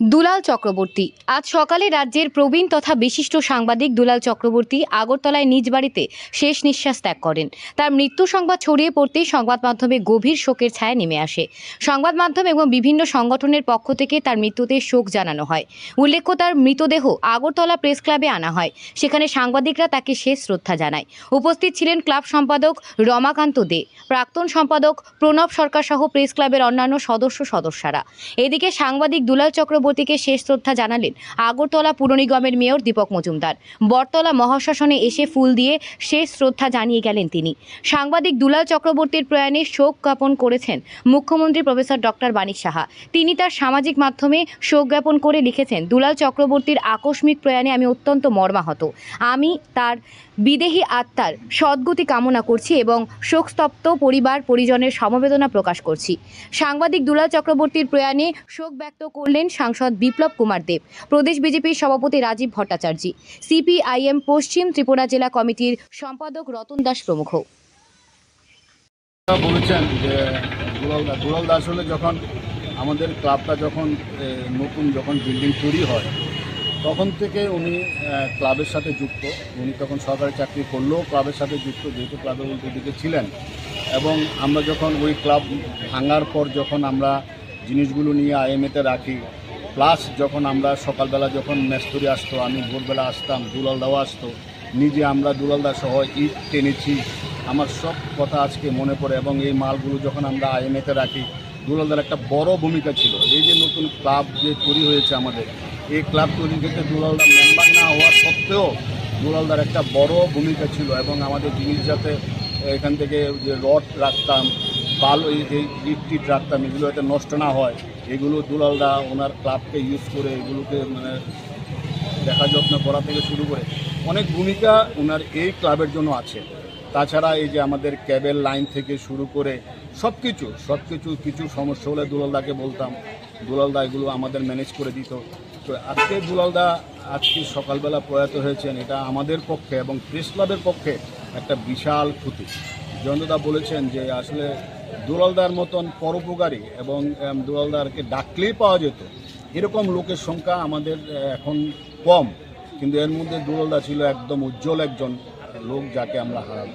দুলাল চক্রবর্তী আজ সকালে রাজ্যের প্রবীণ তথা বিশিষ্ট সাংবাদিক দুলাল চক্রবর্তী আগরতলায় নিজ বাড়িতে শেষ নিঃশ্বাস ত্যাগ করেন। তার মৃত্যু সংবাদ ছড়িয়ে পড়তেই সংবাদ মাধ্যমে গভীর শোকের ছায়া নেমে আসে। সংবাদ মাধ্যম এবং বিভিন্ন সংগঠনের পক্ষ থেকে তার মৃত্যুতে শোক জানানো হয়। উল্লেখ্য, তার মৃতদেহ আগরতলা প্রেস ক্লাবে আনা হয়। সেখানে সাংবাদিকরা তাকে শেষ শ্রদ্ধা জানায়। উপস্থিত ছিলেন ক্লাব সম্পাদক রমাকান্ত দে, প্রাক্তন সম্পাদক প্রণব সরকার সহ প্রেস ক্লাবের অন্যান্য সদস্যরা। এদিকে সাংবাদিক দুলাল চক্রবর্তীকে শেষ শ্রদ্ধা জানালেন আগরতলা পুর নিগমের মেয়র দীপক মজুমদার। বটতলা মহাশ্মশানে এসে ফুল দিয়ে শেষ শ্রদ্ধা জানিয়ে গেলেন তিনি। সাংবাদিক দুলাল চক্রবর্তীর প্রয়াণে শোক জ্ঞাপন করেছেন মুখ্যমন্ত্রী প্রফেসর ডক্টর বাণী সাহা। তিনি তার সামাজিক মাধ্যমে শোক জ্ঞাপন করে লিখেছেন, দুলাল চক্রবর্তীর আকস্মিক প্রয়াণে আমি অত্যন্ত মর্মাহত। আমি তার বিদেহী আত্মার সদ্গতি কামনা করছি এবং শোকস্তপ্ত পরিবার পরিজনের সমবেদনা প্রকাশ করছি। সাংবাদিক দুলাল চক্রবর্তীর প্রয়াণে শোক ব্যক্ত করলেন সাংসদ বিপ্লব কুমার দেব, প্রদেশ বিজেপির সভাপতি রাজীব ভট্টাচার্য, সিপিআইএম পশ্চিম ত্রিপুরা জেলা কমিটির সম্পাদক রতন দাস প্রমুখ। বলেছেন যে দুলাল দাস হলে যখন আমাদের ক্লাবটা যখন যখন বিল্ডিং তৈরি হয় তখন থেকে উনি ক্লাবের সাথে যুক্ত। উনি তখন সরকারি চাকরি করলেও ক্লাবের সাথে যুক্ত, যেহেতু ক্লাবের উল্টো দিকে ছিলেন। এবং আমরা যখন ওই ক্লাব ভাঙার পর যখন আমরা জিনিসগুলো নিয়ে আইএমএতে রাখি, প্লাস যখন আমরা সকালবেলা যখন মেস্তরি আসতো, আমি ভোরবেলা আসতাম, দুলালদাও আসতো, নিজে আমরা দুলালদা সহ ইট টেনেছি। আমার সব কথা আজকে মনে পড়ে। এবং এই মালগুলো যখন আমরা আইএমএতে রাখি, দুলালদার একটা বড় ভূমিকা ছিল। এই যে নতুন ক্লাব যে তৈরি হয়েছে আমাদের, এই ক্লাব তৈরির ক্ষেত্রে দুলালদা মেম্বার না হওয়া সত্ত্বেও দুলালদার একটা বড় ভূমিকা ছিল। এবং আমাদের জিনিস যাতে এখান থেকে যে রড রাখতাম, বাল এই ইট রাখতাম, এগুলো যাতে নষ্ট না হয়, এগুলো দুলালদা ওনার ক্লাবকে ইউজ করে এগুলোকে দেখা যত্ন করা থেকে শুরু করে অনেক ভূমিকা ওনার এই ক্লাবের জন্য আছে। তাছাড়া এই যে আমাদের কেবল লাইন থেকে শুরু করে সব কিছু সমস্যা হলে দুলালদাকে বলতাম, দুলালদা এগুলো আমাদের ম্যানেজ করে দিত। তো আজকে দুলালদা আজকে সকালবেলা প্রয়াত হয়েছেন, এটা আমাদের পক্ষে এবং প্রেস ক্লাবের পক্ষে একটা বিশাল ক্ষতি। জয়ন্তদা বলেছেন যে আসলে দুলালদার মতন পরোপকারী এবং দুলালদারকে ডাকলেই পাওয়া যেত এরকম লোকের সংখ্যা আমাদের এখন কম, কিন্তু এর মধ্যে দুলালদা ছিল একদম উজ্জ্বল একজন লোক যাকে আমরা হারাই।